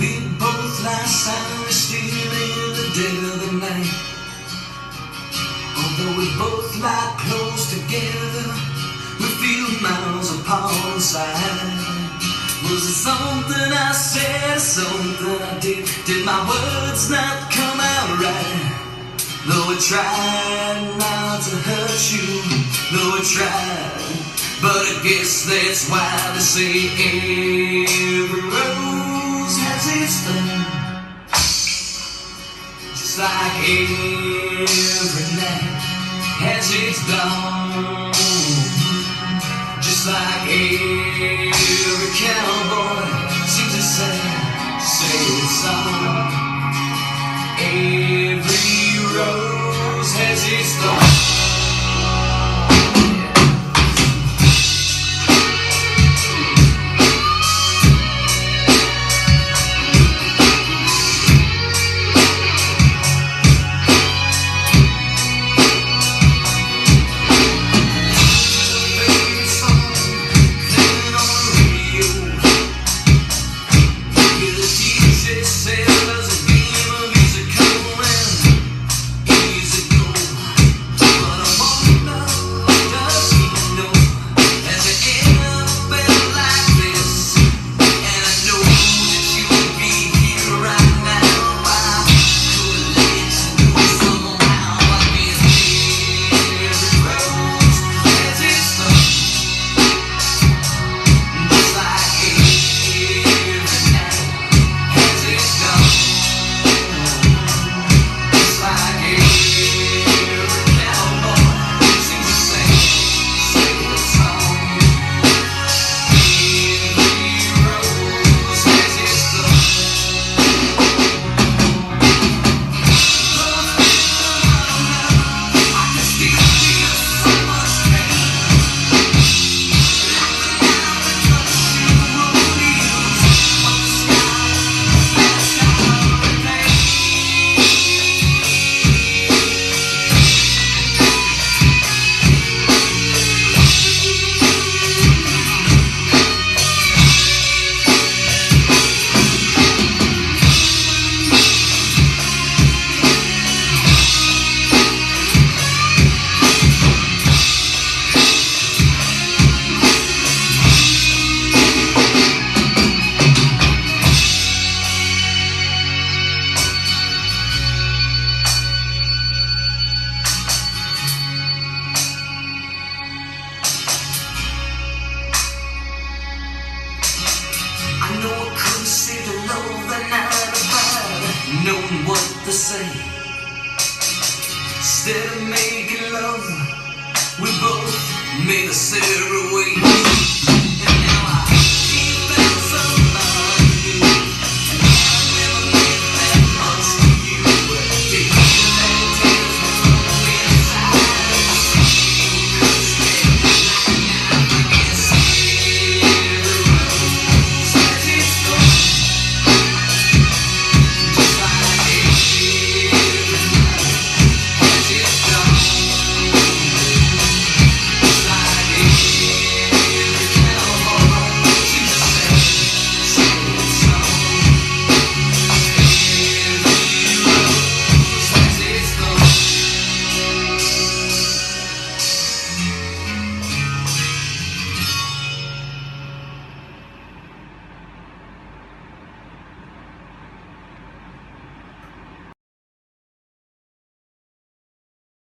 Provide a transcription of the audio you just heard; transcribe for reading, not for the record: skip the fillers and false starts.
We both lie silently still in the dead of the night. Although we both lie close together, we feel miles apart inside. Was it something I said, something I did? Did my words not come out right? Though I tried not to hurt you, though I tried, but I guess that's why they say every rose has its thorn. Just like every night has its dawn. Just like every cowboy sings a sad song. Every rose has its thorn. Knowing what to say. Instead of making love, we both made a separate ways.